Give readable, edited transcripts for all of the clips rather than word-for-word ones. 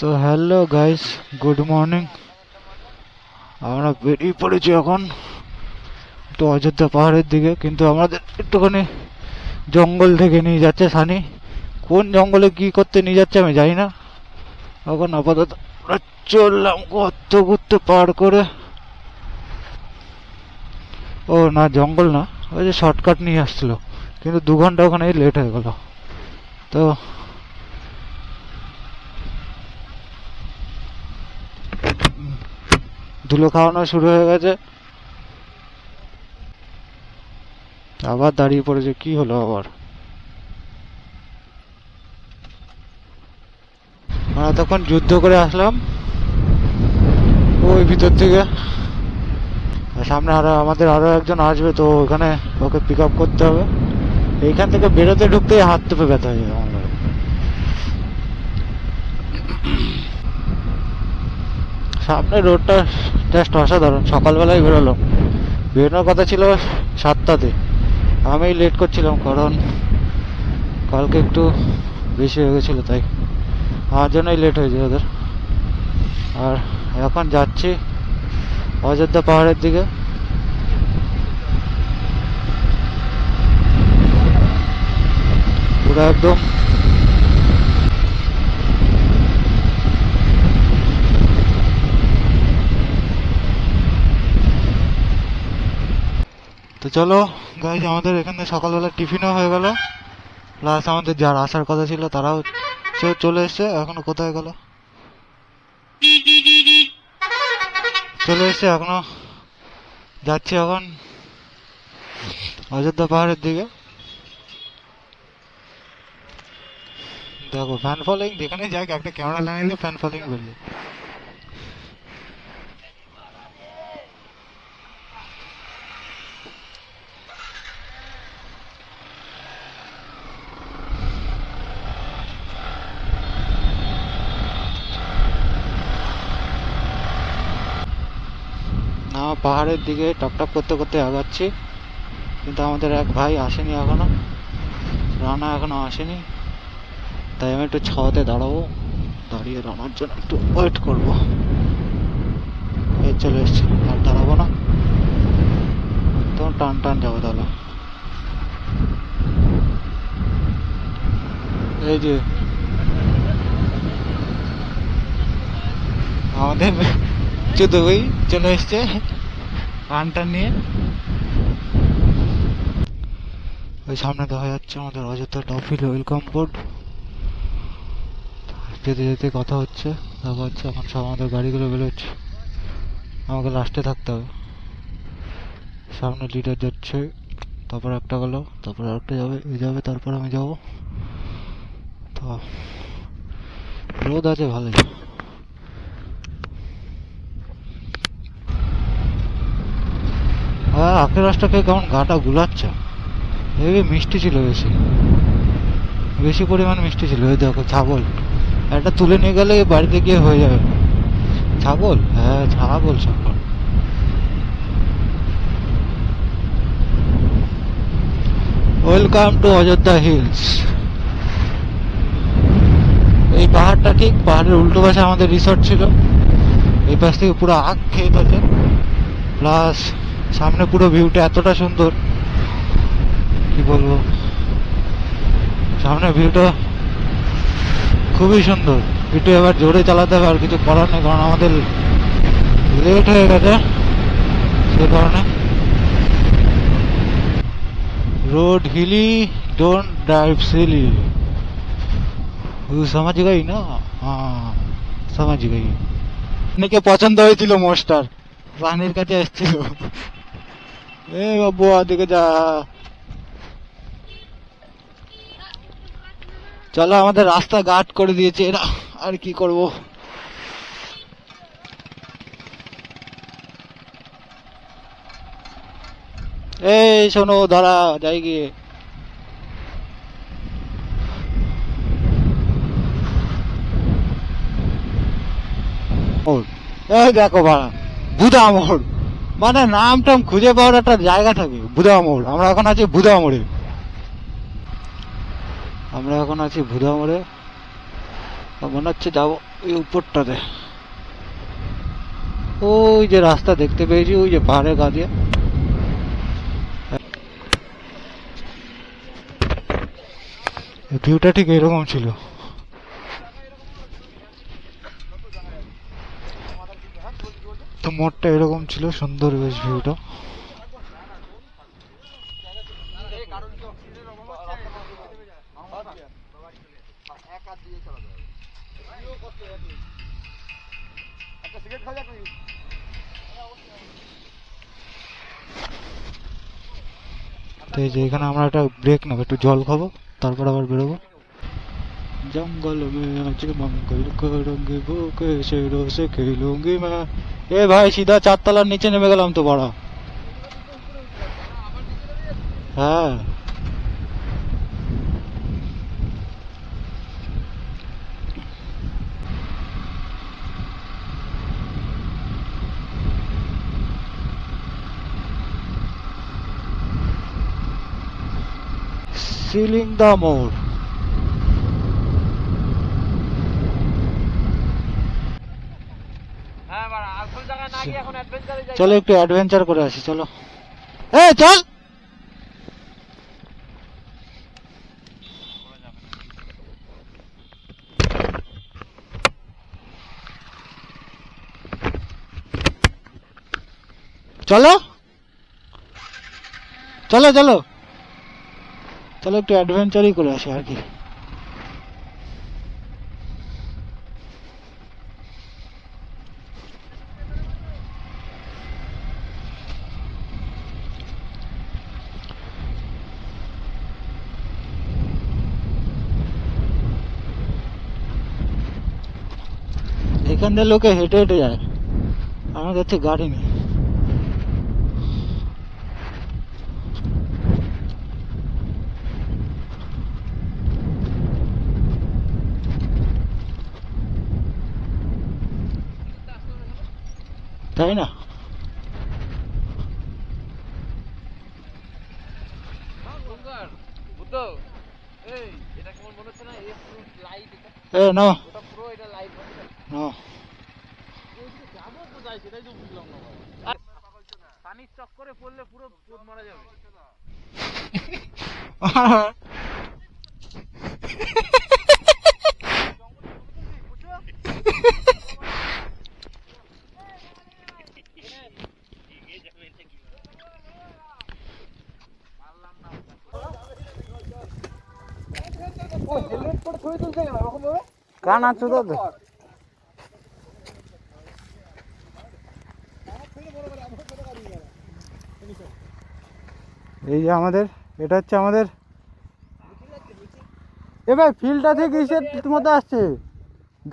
তো hello guys, good morning. আমরা বেরিয়ে পড়েছি এখন একটু অযোধ্যা পাহাড়ের দিকে, কিন্তু আমাদের একটুখানি জঙ্গল থেকে নিয়ে যাচ্ছে সানি। কোন জঙ্গলে কি করতে নিয়ে যাচ্ছে আমি জানি না। এখন আপাতত আমরা চললাম কত ঘুরতে পার করে। ও না, জঙ্গল না, ওই যে শর্টকাট নিয়ে আসছিল, কিন্তু 2 ঘন্টা ওখানে লেট হয়ে গেল। তো ধুলো খাওয়ানো শুরু হয়ে গেছে, আবার দাঁড়িয়ে পড়েছে। কি হলো আবার? আমরা তখন যুদ্ধ করে আসলাম ওই ভিতর থেকে। আর সামনে আমাদের আরো একজন আসবে, তো ওখানে ওকে পিক আপ করতে হবে। এইখান থেকে বেরোতে ঢুকতেই হাত তুপে ব্যথা হয়ে যাবে আমার। সামনে রোডটা জাস্ট অসাধারণ। সকালবেলায় বেরোলাম, বেরোনোর কথা ছিল 7টাতে। আমি লেট করছিলাম কারণ কালকে একটু বেশি হয়ে গেছিল, তাই আমার জন্যই লেট হয়েছে ওদের। আর এখন যাচ্ছি অযোধ্যা পাহাড়ের দিকে। পুরো একদম তো চলো গাইজ, আমাদের এখানে সকালবেলা টিফিনও হয়ে গেল, প্লাস আমাদের যার আসার কথা ছিল তারাও চলে এসছে। এখনো কোথায় গেল? চলে এসছে এখনো। যাচ্ছি এখন অযোধ্যা পাহাড়ের দিকে। দেখো ফ্যান ফলোইং, যেখানে যাই একটা ক্যামেরা লাগাইলে ফ্যান ফলোইং বেরিয়ে। না, পাহাড়ের দিকে টপ টপ করতে করতে আগাচ্ছি, কিন্তু আমাদের এক ভাই আসেনি এখনো। রানা এখনো আসেনি, তাই আমি একটু ছাওয়াতে দাঁড়াবো। দাঁড়িয়ে রানার জন্য একটু ওয়েট করবো। এই চলে এসছি, আর দাঁড়াবো না, তখন টান টান যাবো তাহলে। এই যে আমাদের চোদ্দ ভাই চলে এসছে টান টান নিয়ে। ওই সামনে দেখা যাচ্ছে আমাদের অযোধ্যা টপিল ওয়েলকাম বোর্ড। যেতে যেতে কথা হচ্ছে, দেখা হচ্ছে। এখন সব আমাদের গাড়িগুলো বেরোচ্ছে, আমাকে লাস্টে থাকতে হবে। সামনে লিডার যাচ্ছে, তারপর একটা গেল, তারপর আরেকটা যাবে, এ যাবে, তারপর আমি যাব। তো রোদ আছে ভালোই। হ্যাঁ, আখের রসটা খেয়ে কেমন গাটা গুলাচ্ছে। এই মিষ্টি ছিল, বেশি বেশি পরিমাণ মিষ্টি ছিল। এই দেখো ছাগল, একটা তুলে নিয়ে গেলে বাড়িতে গিয়ে হয়ে যাবে। ছাগল, হ্যাঁ ছাগল ছাগল। Welcome to Ayodhya hills. এই পাহাড়টা ঠিক পাহাড়ের উল্টো পাশে আমাদের রিসর্ট ছিল। এই পাশ থেকে পুরো আখ ক্ষেত আছে, প্লাস সামনে পুরো ভিউটা এতটা সুন্দর কি বলবো। সামনে ভিউটা খুবই সুন্দর। একটু এবার জোরে চালাতে হবে, আর কিছু করার নেই, কারণ আমাদের লেট হয়ে গেছে সে কারণে। रोड हिली, डोंट ड्राइव सिली। समझ गई ना? हाँ, समझ गई। অনেকে পছন্দ হয়েছিল মোস্টার, রানীর কাছে এসেছিল। এ বাবু দিকে যা। চলো, আমাদের রাস্তা গার্ড করে দিয়েছে এরা, আর কি করব। এই শোনো, দাঁড়া, যাই গিয়ে। এই দেখো ভাড়া, বুধা মোড়, মানে নাম টাম খুঁজে পাওয়ার একটা জায়গা থাকে। বুধা মোড়, আমরা এখন আছি বুধা মোড়ে। আমরা এখন আছি বুধা মোড়ে। মনে হচ্ছে যাবো ওই উপরটাতে। ওই যে রাস্তা দেখতে পেয়েছি, ওই যে পাহাড়ের গা দিয়ে। ভিউটা ঠিক এরকম ছিল। তো মোড়টা এরকম ছিল, সুন্দর বেশ ভিউটা। তো এই যে এখানে আমরা একটা ব্রেক নেবো, একটু জল খাবো, তারপর আবার বেরোবো। जंगल में आज मंगल करेंगे वो कैसे रोसे खेलूंगी मैं। ए भाई सीधा 4 तलार नीचे नेमे গেলাম তো বড়া। হ্যাঁ শিলিংদা মোড়। চলো একটু অ্যাডভেঞ্চার করে আসি, চলো। এ চল। চলো চলো চলো চলো একটু অ্যাডভেঞ্চারই করে আসি আর কি। এখান থেকে লোকে হেঁটে হেঁটে যায়, আমার কাছে গাড়ি নেই। তাই না? এ না না পানির চক্করে পড়লে পুরো মারা যাবে। কান আছো দাদা? এই যে আমাদের, এটা হচ্ছে আমাদের, এ ভাই ফিল্ডটা থেকে ইসের মতো আসছে,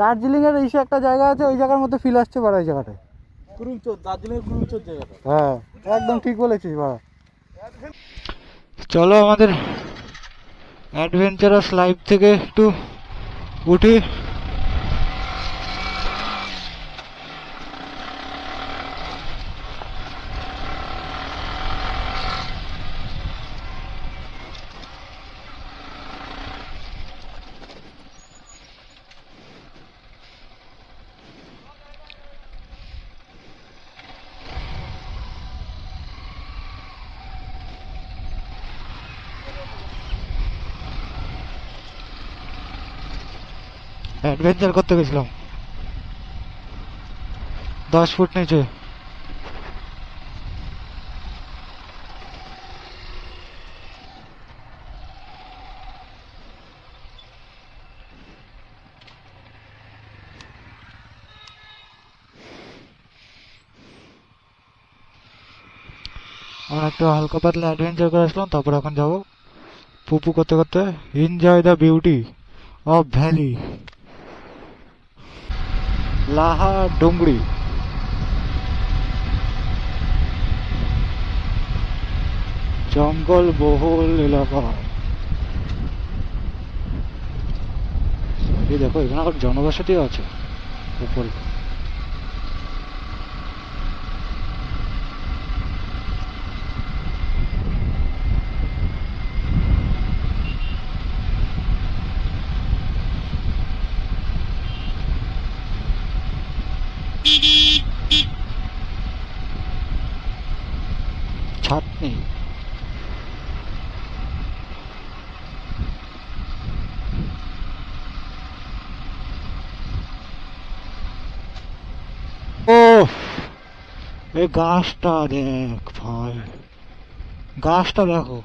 দার্জিলিং এর ইসে একটা জায়গা আছে, ওই জায়গার মতো ফিল আসছে বাড়া, এই জায়গাটায় কুরুমচোর, দার্জিলিং কুরুমচোর জায়গাটা। হ্যাঁ একদম ঠিক বলেছিস বাড়া। চলো আমাদের অ্যাডভেঞ্চারাস লাইফ থেকে একটু উঠি। অ্যাডভেঞ্চার করতে গেছিলাম 10 ফুট নিচে। আমরা একটু হালকা পাতলা অ্যাডভেঞ্চার করে আসলাম, তারপর এখন যাবো পুপু করতে করতে enjoy the beauty of valley Laha Dungri. জঙ্গল বহুল এলাকা। এই দেখো এখানে আবার জনবসতি আছে উপরে। ছাদ নেই। ও, এই গাছটা দেখ ভাই, গাছটা দেখো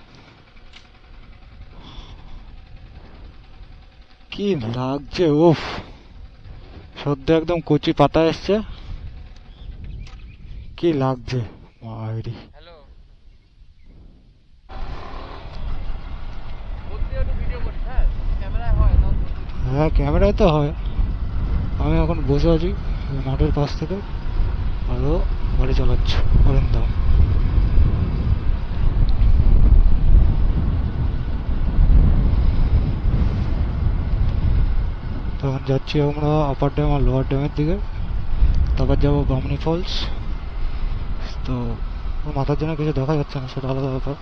কি লাগছে। উফ, সদ্য একদম কচি পাতা এসছে, কি লাগছে মাইরি। হ্যালো, বলতে একটু ভিডিও করি, হ্যাঁ ক্যামেরায় হয় না। হ্যাঁ, ক্যামেরায় তো হয়। আমি এখন বসে আছি মাঠের পাশ থেকে, আরো গাড়ি চালাচ্ছে অরিন্দম। তখন যাচ্ছি আমরা আপার ড্যাম আর লোয়ার ড্যামের দিকে, তারপর যাবো বামনি ফলস। তো মাথার জন্য কিছু দেখা যাচ্ছে না, সেটা আলাদা ব্যাপার।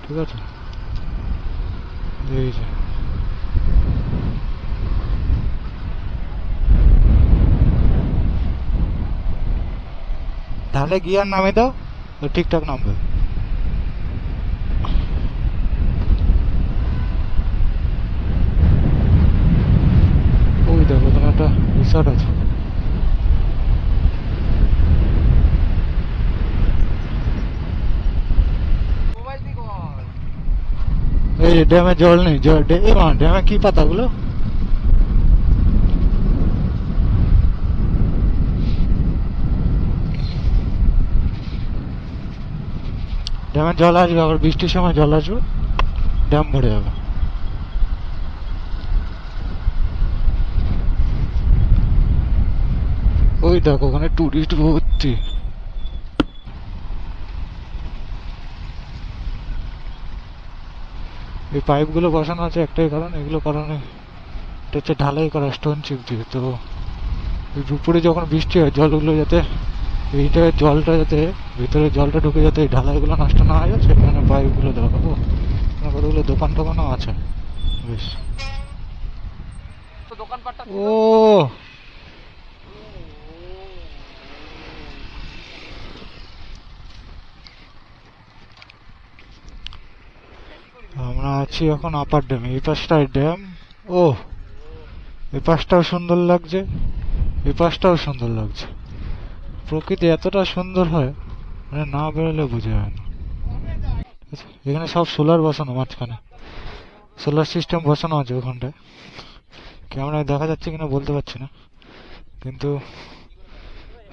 ঠিক আছে, এই যে ঢালে গিয়ার নামে দাও, তো ঠিকঠাক নামবে। ওই দেখো, ওখানে একটা রিসর্ট আছে। মোবাইল দিক কর। এই যে ড্যামে জল নেই, ড্যামে কি পাতাগুলো। ড্যামে জল আসবে, আবার বৃষ্টির সময় জল আসবে, ড্যাম ভরে যাবে। ওই দেখো ওখানে টুরিস্ট ভর্তি। এই পাইপগুলো বসানো আছে একটাই কারণ, এগুলো কারণে এটা হচ্ছে ঢালাই করা স্টোন চিপ দিয়ে। তো ওই উপরে যখন বৃষ্টি হয় জলগুলো যাতে, এইটা জলটা যাতে ভিতরে জলটা ঢুকে যাতে এই ঢালাইগুলো নষ্ট না হয়ে যায়, সেখানে পাইপগুলো দেওয়া। ও, কতগুলো দোকান টোকানও আছে বেশ। তো দোকানপাটটা ও, আমরা আছি এখন আপার ড্যামে। এই পাশটায় ড্যাম। ও, এই পাশটাও সুন্দর লাগছে, এই পাশটাও সুন্দর লাগছে। প্রকৃতি এতটা সুন্দর হয়, মানে না বেরোলে বোঝা যায় না। আচ্ছা, এখানে সব সোলার বসানো, মাঝখানে সোলার সিস্টেম বসানো আছে ওখানটায়। ক্যামেরায় দেখা যাচ্ছে কিনা বলতে পারছি না, কিন্তু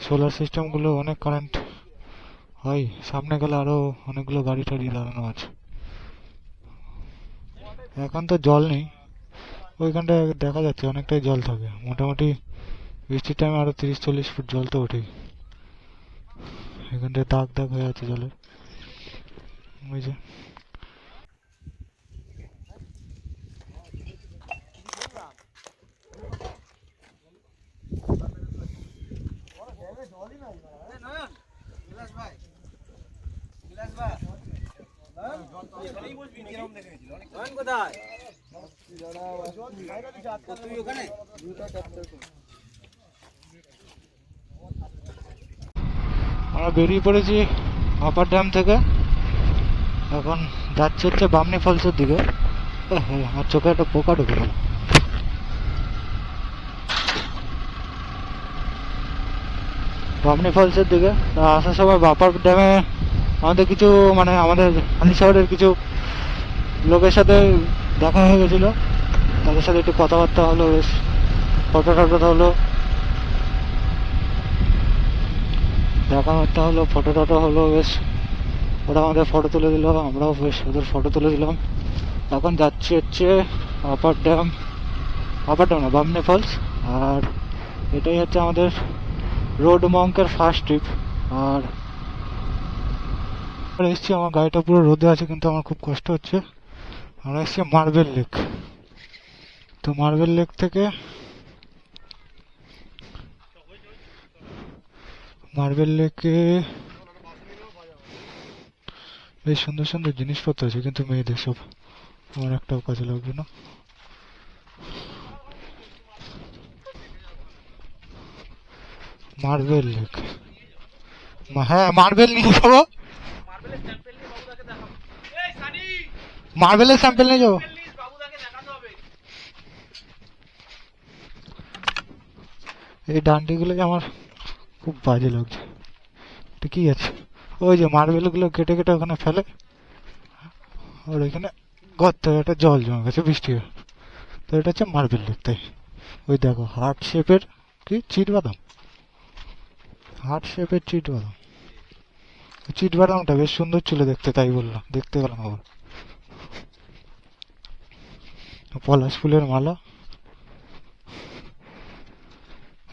সোলার সিস্টেমগুলো অনেক কারেন্ট হয়। সামনে গেলে আরো অনেকগুলো গাড়ি টাড়ি লাগানো আছে। এখন তো জল নেই, ওইখানটায় দেখা যাচ্ছে অনেকটাই জল থাকে মোটামুটি। বৃষ্টির টাইমে আরো 30-40 ফুট জল তো ওঠেই। এখানটায় দাগ দাগ হয়ে আছে জলের, ওই যে। আমরা বেরিয়ে পড়েছি আপার ড্যাম থেকে, এখন যাচ্ছে হচ্ছে বামনি ফলসের দিকে। আমার চোখে একটা পোকা ঢুকে গেল। বামনি ফলসের দিকে তা আসার সময় বাপার ড্যামে আমাদের কিছু, মানে আমাদের হানি শহরের কিছু লোকের সাথে দেখা হয়ে গেছিলো। তাদের সাথে একটু কথাবার্তা হলো, বেশ ফটো টটো হলো, দেখাবার্তা হলো, ফটো টটো হলো বেশ। ওরা আমাদের ফটো তুলে দিল, আমরাও বেশ ওদের ফটো তুলে দিলাম। এখন যাচ্ছি হচ্ছে আপার ড্যাম, আপার ড্যাম না, বামনি ফলস। আর এটাই হচ্ছে আমাদের রোড মঙ্কের ফার্স্ট ট্রিপ। আর এসছি, আমার গাড়িটা পুরো রোদে আছে কিন্তু আমার খুব কষ্ট হচ্ছে। আমরা এসছি মার্বেল লেক। তো মার্বেল লেক থেকে মার্বেল লেকে বেশ সুন্দর সুন্দর জিনিসপত্র আছে, কিন্তু মেয়েদের সব, আমার একটাও কাজে লাগবে না। মার্বেল লেক, হ্যাঁ মার্বেল নিয়ে যাবো। মার্বেলের স্যাম্পল নিয়ে যাবো। বাবুদাকে দেখাতে হবে। এই ডান্ডিগুলো আমার খুব বাজে লাগছে। এটা কি আছে? ওই যে মার্বেল গুলো কেটে কেটে ওখানে ফেলে, আর এখানে গর্ত একটা জল জমে গেছে বৃষ্টি হয়ে। তো এটা হচ্ছে মার্বেল লেক। তাই ওই দেখো হার্ট শেপের কি চিট বাদাম, হার্ট শেপের চিট বাদাম। চিট বাদামটা বেশ সুন্দর ছিল দেখতে, তাই বললাম, দেখতে গেলাম আবার। পলাশ ফুলের মালা।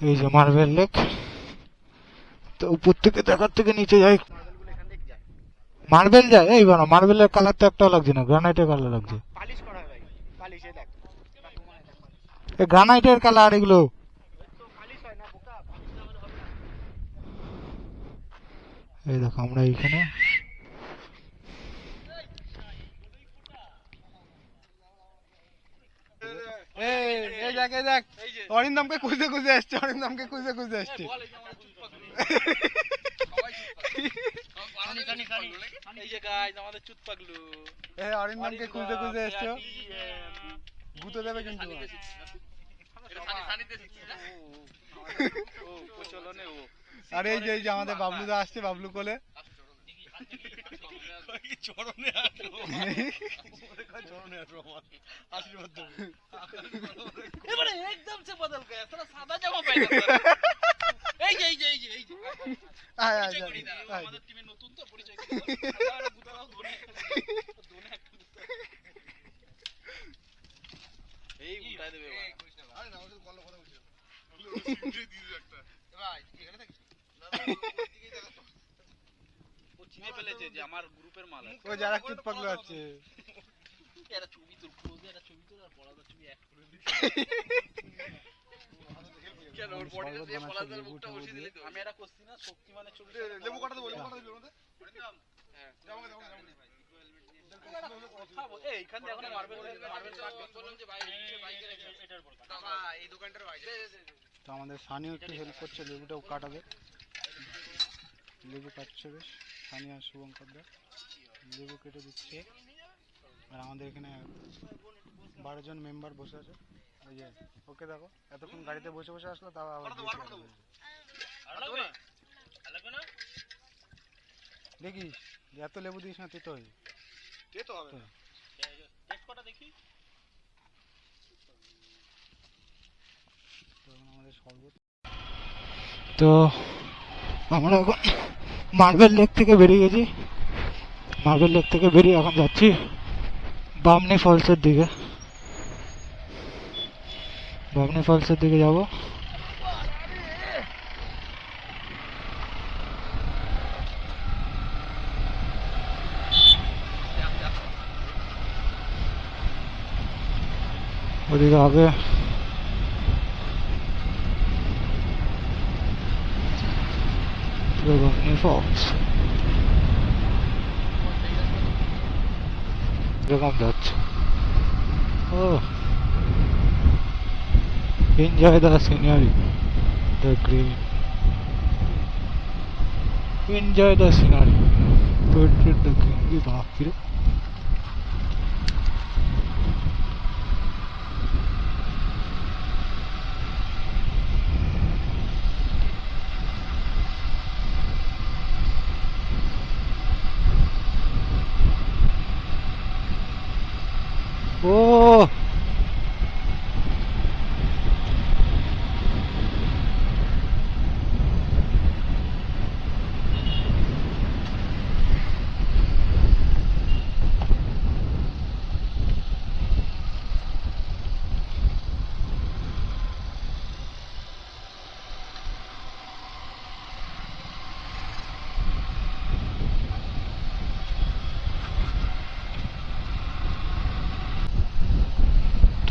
এই যে মার্বেল লেক। তো উপর থেকে দেখার থেকে নিচে যাই, মার্বেলগুলো এখান থেকে যায়। মার্বেল যায়। এই বানা মার্বেলের কালার তো একটাও লাগছে না, গ্রানাইটের কালার লাগছে। পালিশ করা হয় ভাই, পালিশ এই দেখ। এই গ্রানাইটের কালার এগুলো। তো পালিশ হয় না বোকা, পালিশ না হলে হবে না। এই দেখো আমরা এইখানে এই দেখ এই দেখ, অরিন্দমকে খুঁজে খুঁজে আসছে, অরিন্দমকে খুঁজে খুঁজে আসছে। বল এই যে আমাদের চুপ পাগলু। সবাই চুপ পাগলু। এই যে গাইস আমাদের চুপ পাগলু। অরিন্দমকে খুঁজে খুঁজে আসছো, গুঁতো দেবে কিন্তু। এটা সানিতে শিখছি না? ও প্রচলনে ও। আর এই যে আমাদের বাবলুদা আসছে, বাবলু কোলে। চরণে আসো। চরণে আসো আমার আশীর্বাদ দেবো। এবারে একদম সে বদল গয়া, তোরা সাদা জামা পরে না। এই যে এই যে এই যে এই যে আয় আয় পরিচয় করি দাও, আয়। আমাদের টিমে নতুন তো পরিচয় করি দাও। আবার গুতারাও ধরে ধরে একটা গুতা। এই উঠাই দেবে এবার। আরে না ওদের কল কথা বলছিস। ভিডিও দিয়ে দিও একটা। ভাই এখানে থাকিস? না ওইদিকেই দেখা তো। ও চিনে ফেলেছে যে আমার গ্রুপের মাল আছে। ও যারা কিট পাগলু আছে। এরা ছবি তোর ক্লোজে, এরা ছবি তোর আর পড়াদার ছবি এক করে দিচ্ছে। কেন ওর বডিতে দিয়ে পড়াদার মুখটা বসিয়ে দিলি তো? আমি এটা করছি না, শক্তিমানের ছবি। লেবু কাটাতে বল, লেবু কাটাতে বল আমাদের। হ্যাঁ যাও যাও যাও। এই এইখান থেকে এখন মার্বেল কাটবে। বললাম যে ভাই বাইকে রেখে এটার উপর দাদা এই দোকানটার বাইরে। তো আমাদের সানিও একটু হেল্প করছে, লেবুটাও কাটাবে। লেবু কাটছে বেশ, সানি আর শুভঙ্কর দা লেবু কেটে দিচ্ছে। আর আমাদের এখানে 12 জন মেম্বার বসে আছে। ওই যে ওকে দেখো, এতক্ষণ গাড়িতে বসে বসে আসলো, তাও আবার দেখিস এত লেবু দিস না, তেতো হয়ে যেতে হবে না। টেস্ট কটা দেখি। আমাদের শরবত। তো আমরা এখন মার্বেল লেক থেকে বেরিয়ে গেছি। মার্বেল লেক থেকে বেরিয়ে এখন যাচ্ছি বামনি ফলসের দিকে। বামনি ফলসের দিকে যাব। ওদিকে আগে বামনি ফলস এরকম যাচ্ছে। ও enjoy the scenery, the green, enjoy the scenery, good with the green. ये बाप रे ओ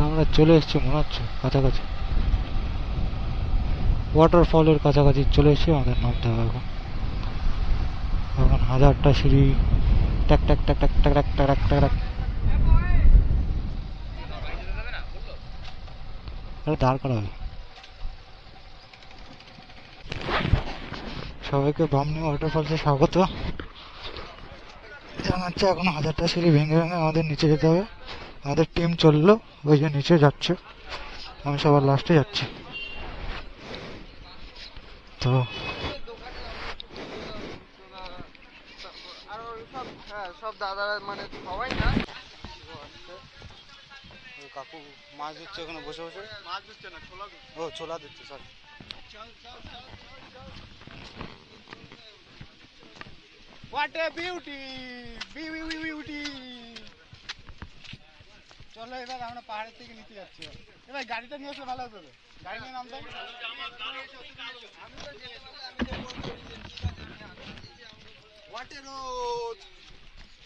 আমরা চলে এসেছি মনে হচ্ছে কাছাকাছি, ওয়াটারফলের কাছাকাছি চলে এসেছি। আমাদের নামতে হবে এখন। এখন 1000টা সিঁড়ি ট্যাক ট্যাক ট্যাক ট্যাক ট্যাক ট্যাক ট্যাক ট্যাক। আরে দাঁড় করা হবে। সবাইকে বামনি ওয়াটারফলসে স্বাগত। মনে হচ্ছে এখনো 1000টা সিঁড়ি ভেঙে ভেঙে আমাদের নিচে যেতে হবে। আমাদের টিম চললো, ওই যে নিচে যাচ্ছে, আমি সবার লাস্টে যাচ্ছি। তো আর সব হ্যাঁ সব দাদারা মানে সবাই না, ওই কাকু মাছ দিচ্ছে ওখানে বসে বসে। মাছ দিচ্ছে না, ছোলা দিচ্ছে। ও ছোলা দিচ্ছে, sorry. What a beauty, beauty. চলো এবার আমরা পাহাড়ের থেকে নিচে যাচ্ছি। এবার গাড়িটা নিয়ে আসলে ভালো হতো, গাড়ি নিয়ে নামতাম। হোয়াট এ রোড,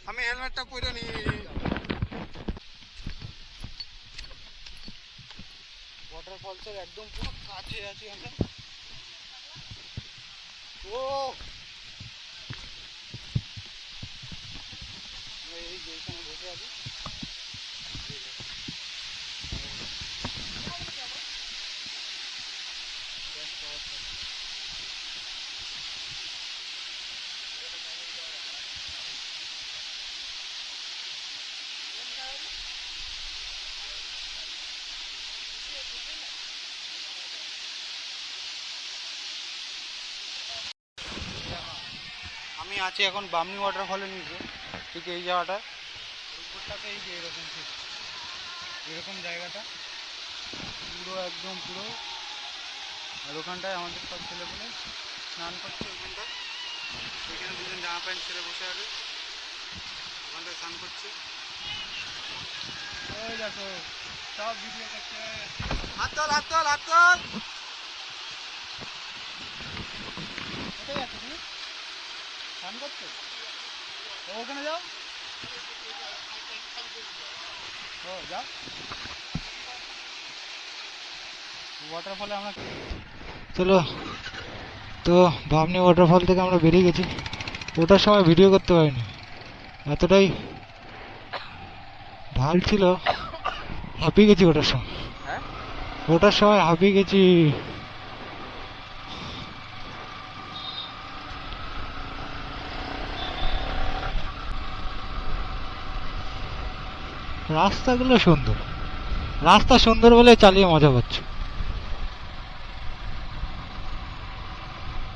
আমি হেলমেটটা পরে নি। ওয়াটারফলসের একদম পুরো কাছে আছি আমরা। ও এই যে এখানে বসে আছি। আমি আছি এখন বামনি ওয়াটারফলের নিচে, ঠিক এই জায়গাটা উপরটাতে। এই যে এরকম ঠিক এরকম জায়গাটা পুরো একদম পুরো। আর ওখানটায় আমাদের সব ছেলেগুলো স্নান করছে। ওখানটায় এখানে দুজন জামা প্যান্ট ছেড়ে বসে আছে, ওখানটায় স্নান করছে। ওই দেখো সব ভিডিও করছে। হাত তোল, হাত তোল, হাত তোল। কোথায় যাচ্ছ তুমি? স্নান করছো? ওখানে যাও। ও যাও। ওয়াটারফলে আমরা চলো, তো বামনি ওয়াটারফল থেকে আমরা বেরিয়ে গেছি। ওটার সময় ভিডিও করতে পারিনি, এতটাই ঢাল ছিল, হাঁপিয়ে গেছি ওটার সময়। ওটার সময় হাঁপিয়ে গেছি। রাস্তাগুলো সুন্দর, রাস্তা সুন্দর বলে চালিয়ে মজা পাচ্ছি।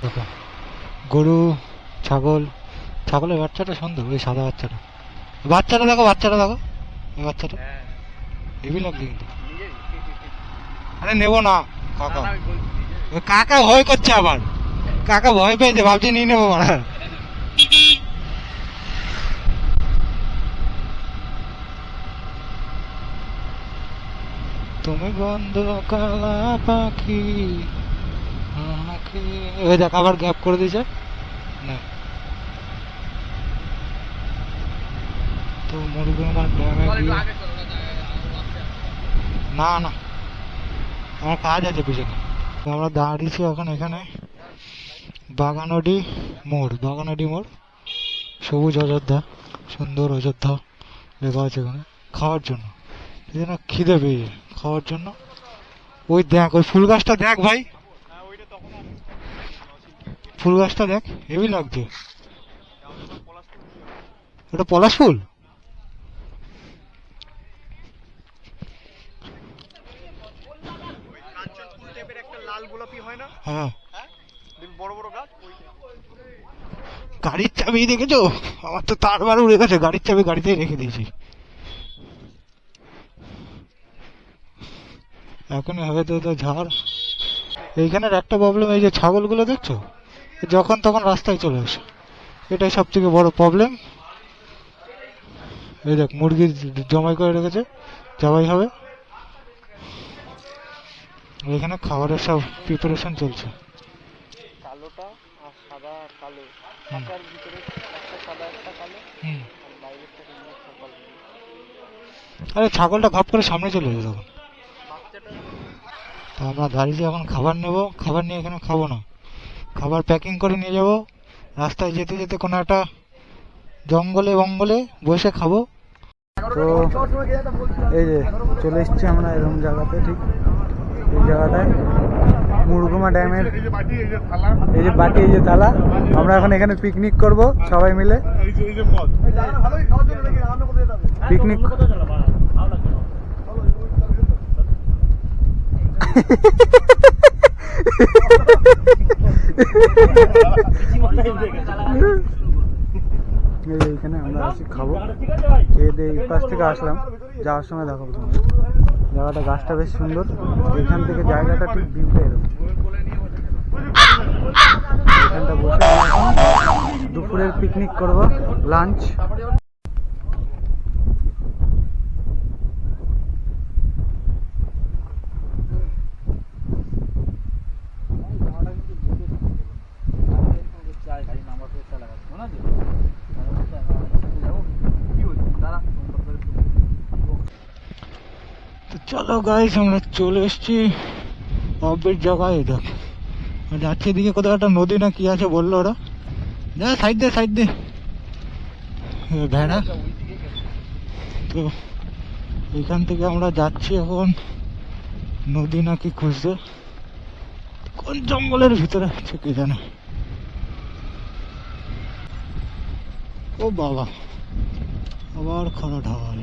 দেখো গরু, ছাগল, ছাগলের বাচ্চাটা সুন্দর, ওই সাদা বাচ্চাটা। বাচ্চাটা দেখো, বাচ্চাটা দেখো, ওই বাচ্চাটা হেভি লাগছে কিন্তু। আরে নেবো না কাকা, ওই কাকা ভয় করছে আবার, কাকা ভয় পেয়েছে, ভাবছি নিয়ে নেবো মারা। তুমি বন্ধু কালা পাখি আমাকে, ওই দেখ আবার গ্যাপ করে দিয়েছে না। তো মুরগুমার ড্যামে গিয়ে, না না আমার কাজ আছে পিছনে। তো আমরা দাঁড়িয়েছি এখন এখানে বাগানডি মোড়, বাগানডি মোড়, সবুজ অযোধ্যা, সুন্দর অযোধ্যা লেখা আছে এখানে, খাওয়ার জন্য। এই জন্য খিদে পেয়েছে, খাওয়ার জন্য। ওই দেখ, ওই ফুল গাছটা দেখ ভাই, ফুল গাছটা দেখ, হেভি লাগছে। ওটা পলাশ ফুল। হ্যাঁ, গাড়ির চাবি দেখেছো? আমার তো তারবার উড়ে গেছে, গাড়ির চাবি গাড়িতেই রেখে দিয়েছি। এখনই হবে তো ঝড়। এইখানের একটা প্রবলেম, এই যে ছাগলগুলো দেখছো, যখন তখন রাস্তায় চলে আসে, এটাই সব থেকে বড় প্রবলেম। এই দেখ মুরগি জমাই করে রেখেছে, জবাই হবে। এখানে খাবারের সব প্রিপারেশন চলছে। কালোটা আর সাদা কালো, সাদার ভিতরে একটা সাদা একটা কালো, আর বাইরেরটা সকাল। আরে ছাগলটা ঘপ করে সামনে চলে এলো তখন। তো আমরা দাঁড়িয়ে এখন খাবার নেব, খাবার নিয়ে এখানে খাবো না, খাবার প্যাকিং করে নিয়ে যাব। রাস্তায় যেতে যেতে কোনো একটা জঙ্গলে বঙ্গলে বসে খাবো। তো এই যে চলে এসছি আমরা এরকম জায়গাতে, ঠিক এই জায়গাটায় মুরগুমা ড্যামের এই যে বাটি, এই যে থালা। আমরা এখন এখানে পিকনিক করব সবাই মিলে। পিকনিক এইখানে আমরা আসি খাবো, খেয়ে দিয়ে এই পাশ থেকে আসলাম। যাওয়ার সময় দেখাবো তোমাদের জায়গাটা। গাছটা বেশ সুন্দর, এখান থেকে জায়গাটা ঠিক ভিউটা এরকম। এখানটা বসে আমরা এখন দুপুরের পিকনিক করব, লাঞ্চ। তো চলো গাইস, আমরা চলে এসেছি অফবিট জায়গায়। দেখ যাচ্ছে এদিকে কোথাও একটা নদী না কি আছে বললো ওরা। যা সাইড দে, সাইড দে ভেড়া। তো এখান থেকে আমরা যাচ্ছি এখন নদী নাকি খুঁজতে, কোন জঙ্গলের ভিতরে আছে কে জানে। ও বাবা, আবার খরা ঢাল।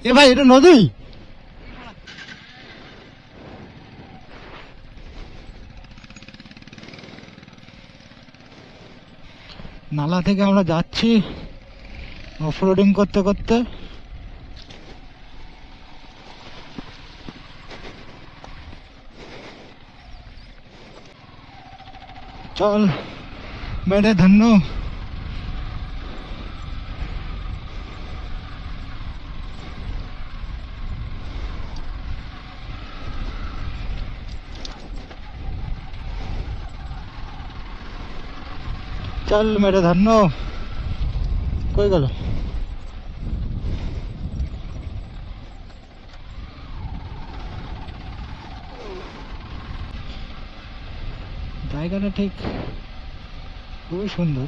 এ ভাই, এটা নদী? নালা থেকে আমরা যাচ্ছি অফরোডিং করতে করতে। চল মেরে ধন্য। चल मेरे धन्नो, कोई गल জায়গাটা ঠিক খুবই সুন্দর।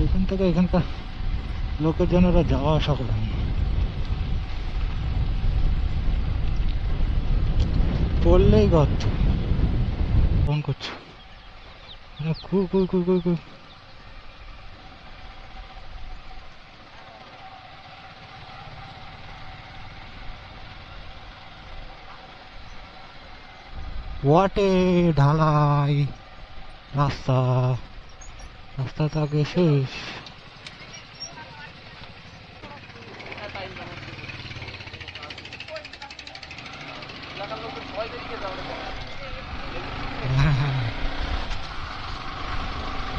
এখান থেকে এখানকার লোকজনেরা যাওয়া আসা করে। পড়লেই গর্ত। ফোন করছে, কুই কুই কুই কুই কুই। ওয়াটে ঢালাই রাস্তা, রাস্তাটা আগে শেষ।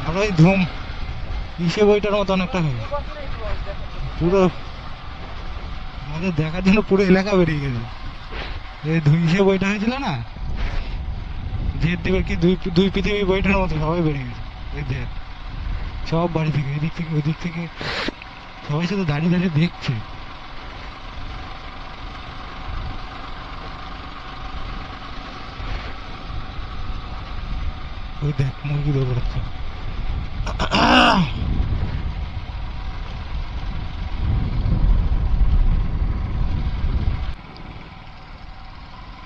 আর ওই ধুম ইসে বইটার মতো অনেকটা হয়ে পুরো আমাদের দেখার জন্য পুরো এলাকা বেরিয়ে গেছে। এই ধুইসে বইটা হয়েছিল না, যে দেবের কি দুই পৃথিবী বইটার মতো সবাই বেরিয়ে গেছে। এই দেখ সব বাড়ি থেকে এদিক থেকে ওই দিক থেকে সবাই শুধু দাঁড়িয়ে দাঁড়িয়ে দেখছে। ওই দেখ মুরগি দৌড়াচ্ছে।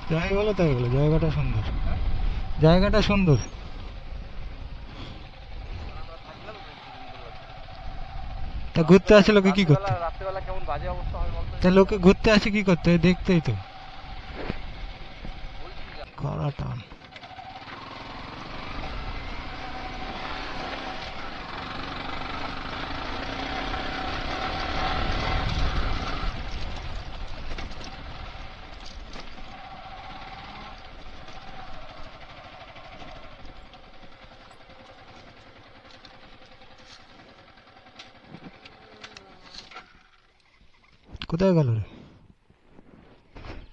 যাই বলো তাই বলো, জায়গাটা সুন্দর, জায়গাটা সুন্দর। তা ঘুরতে আসে লোকে কি করতে? রাত্রেবেলা কেমন বাজে অবস্থা হয় বলতো? তা লোকে ঘুরতে আসে কি করতে? দেখতেই তো কড়া টান। কোথায় গেল রে?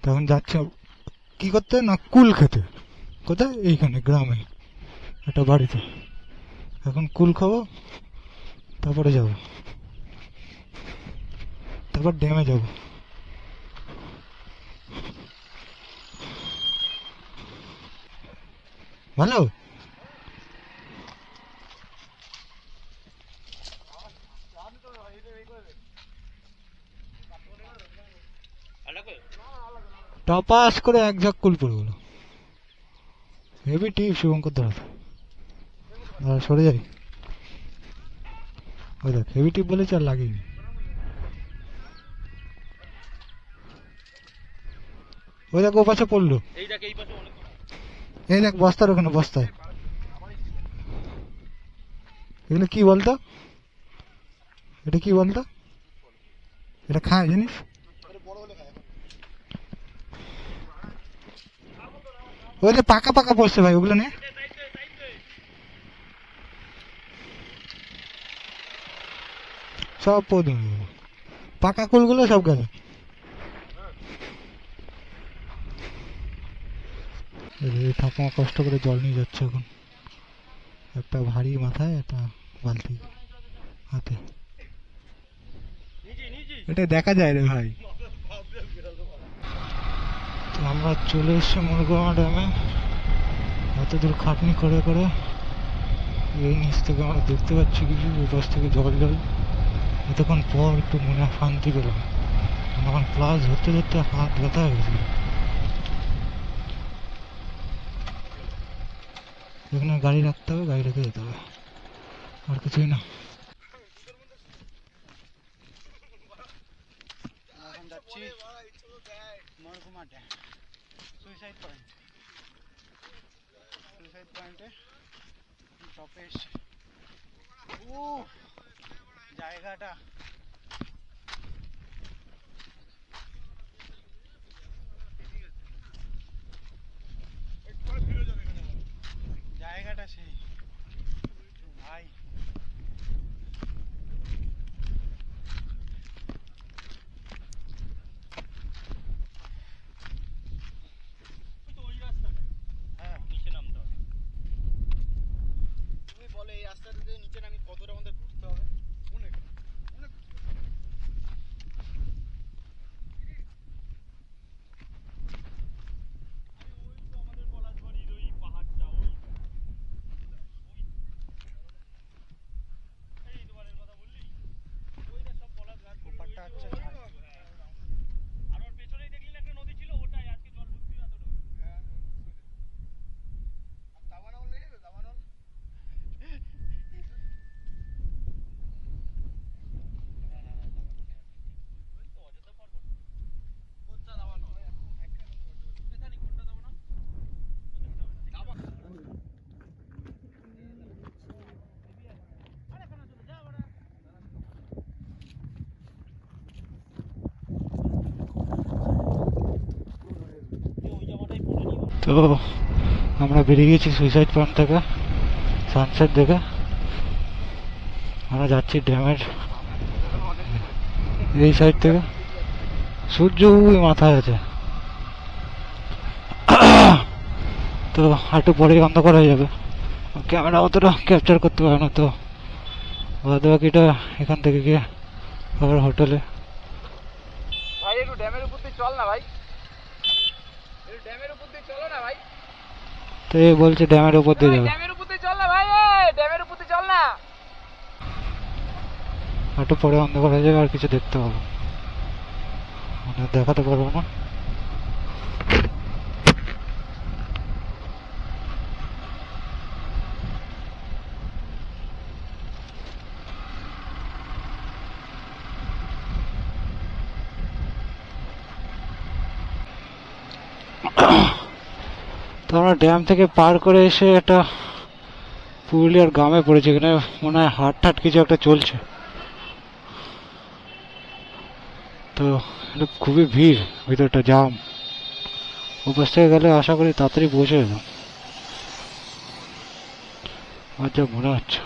তখন যাচ্ছে কি করতে না, কুল খেতে। কোথায়? এইখানে গ্রামে একটা বাড়িতে। এখন কুল খাবো, তারপরে যাব, তারপর ড্যামে যাব। ভালো। টপাস করে এক ঝাঁক কুল পড়ে গেল। হেভি টিপ শুভঙ্কর দাঁড়াতে। সরে যাই। ওই দেখ, হেভি টিপ বলেছে আর লাগেনি। ওই দেখ, ও পাশে পড়লো। এই দেখ এই পাশে অনেক এই দেখ বস্তার ওখানে, বস্তায়। এগুলো কি বলতো? এটা কি বলতো? এটা খায় জানিস? ওই যে পাকা পাকা পড়ছে ভাই, ওগুলো নে। সব পদ পাকা কুলগুলো সব গেল। ঠাকুমা কষ্ট করে জল নিয়ে যাচ্ছে এখন, একটা ভারী মাথায়, একটা বালতি হাতে। এটা দেখা যায় রে ভাই। তো আমরা চলে এসছি মুরগুমা ড্যামে। এত দূর খাটনি করে করে এই নিচ থেকে আমরা দেখতে পাচ্ছি কিছু, ওই পাশ থেকে জল জল। এতক্ষণ পর একটু মনে শান্তি পেলাম। আমার ক্লাস ধরতে ধরতে হাত ব্যথা হয়ে গেছিল। এখানে গাড়ি রাখতে হবে, গাড়ি রেখে যেতে হবে, আর কিছুই না। এখন যাচ্ছি Murguma dam, suicide point. Suicide পয়েন্টে টপে এসে জায়গাটা জায়গাটা সেই ভাই। হ্যাঁ, নিচে নামতে হবে। তুমি বলে এই রাস্তাটা দিয়ে নিচে নামি কতটা আমাদের ঘুরতে হবে? অনেক অনেক। তো আমরা বেরিয়ে গেছি সুইসাইড পয়েন্ট থেকে, সানসেট দেখে। আমরা যাচ্ছি ড্যামের এই সাইড থেকে। সূর্য ওই মাথায় আছে, তো একটু পরেই অন্ধকার হয়ে যাবে, ক্যামেরা অতটা ক্যাপচার করতে পারে না। তো বাদ বাকিটা এখান থেকে গিয়ে আবার হোটেলে। ভাই একটু ড্যামের উপর দিয়ে চল না ভাই, একটু ড্যামের উপর দিয়ে চলো না ভাই। তো এ বলছে ড্যামের উপর দিয়ে যাবে। ড্যামের উপর দিয়ে চল না ভাই, ড্যামের উপর দিয়ে চল না। একটু পরে অন্ধকার হয়ে যাবে, আর কিছু দেখতে পাবো মানে, দেখাতে পারবো না। তো আমরা ড্যাম থেকে পার করে এসে একটা পুরুলিয়ার গ্রামে পড়েছে। এখানে মনে হয় হাট টাট কিছু একটা চলছে। তো খুবই ভিড়, ভিতরটা জাম। ওপাশ থেকে গেলে আশা করি তাড়াতাড়ি পৌঁছে যেতাম, আর যা মনে হচ্ছে।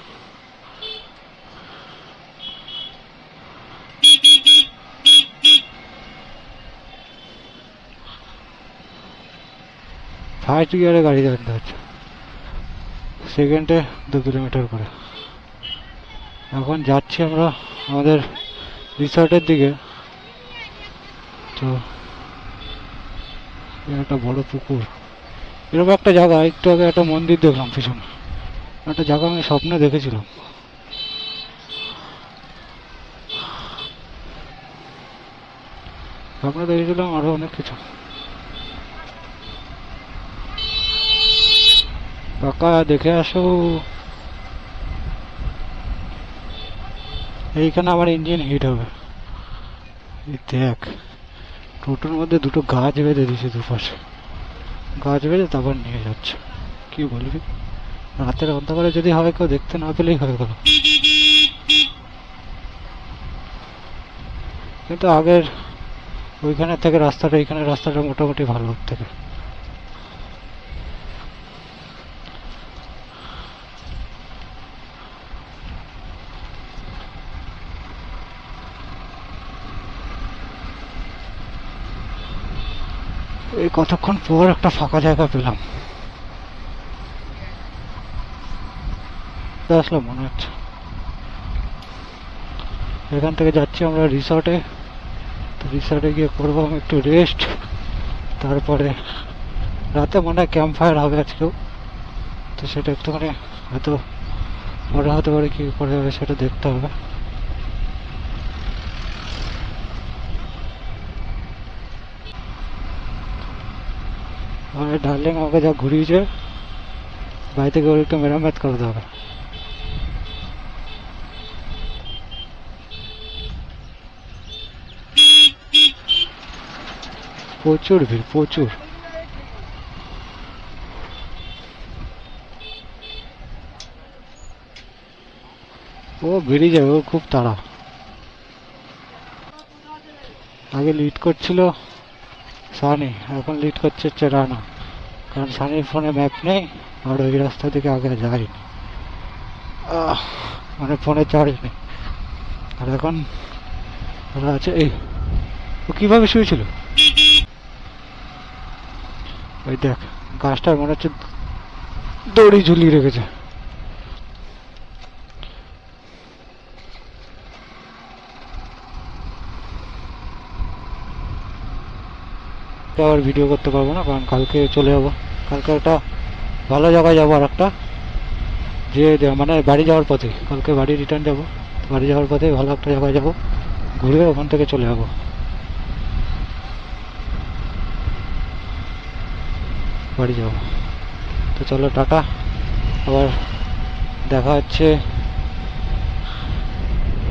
ফার্স্ট গিয়ারে গাড়ি চালাতে হচ্ছে, সেকেন্ডে 2 কিলোমিটার করে। এখন যাচ্ছি আমরা আমাদের রিসর্টের দিকে। তো একটা বড় পুকুর, এরকম একটা জায়গা, একটু আগে একটা মন্দির দেখলাম পিছনে, একটা জায়গা আমি স্বপ্নে দেখেছিলাম। স্বপ্নে দেখেছিলাম আরো অনেক কিছু। কাকা দেখে আসো, এইখানে আমার ইঞ্জিন হিট হবে। এই দেখ, টোটোর মধ্যে দুটো গাছ বেঁধে দিয়েছে, দুপাশে গাছ বেঁধে তারপর নিয়ে যাচ্ছে। কি বলবি, রাতের অন্ধকারে যদি হয়, কেউ দেখতে না পেলেই হয়ে গেল। কিন্তু আগের ওইখানে থেকে রাস্তাটা, এইখানে রাস্তাটা মোটামুটি ভালো থেকে। এই কতক্ষণ পর একটা ফাঁকা জায়গা পেলাম, আসলে মনে হচ্ছে। এখান থেকে যাচ্ছি আমরা রিসর্টে। তো রিসর্টে গিয়ে করবো আমি একটু রেস্ট, তারপরে রাতে মনে হয় ক্যাম্প ফায়ার হবে আজকেও। তো সেটা একটুখানি হয়তো পরে হতে পারে, কি করে হবে সেটা দেখতে হবে। আমার ডার্লিং আমাকে যা ঘুরিয়েছে, বাড়ি থেকে ওর একটু মেরামত করে দেবে। প্রচুর ভিড়, প্রচুর। ও বেরিয়ে যাবে, ও খুব তাড়া। আগে লিড করছিল সানি, এখন লিড করছে হচ্ছে রানা, কারণ সানির ফোনে ম্যাপ নেই আর ওই রাস্তা থেকে আগে যায়নি, মানে ফোনে চার্জ নেই। আর এখন ওরা আছে। এই ও কিভাবে শুয়েছিল, ওই দেখ গাছটার মনে হচ্ছে দড়ি ঝুলিয়ে রেখেছে। আবার ভিডিও করতে পারবো না, কারণ কালকে চলে যাবো। কালকে একটা ভালো জায়গায় যাবো, আর একটা যে মানে বাড়ি যাওয়ার পথে, কালকে বাড়ি রিটার্ন যাবো। বাড়ি যাওয়ার পথে ভালো একটা জায়গায় যাবো, ঘুরে ওখান থেকে চলে যাবো, বাড়ি যাবো। তো চলো টাটা, আবার দেখা হচ্ছে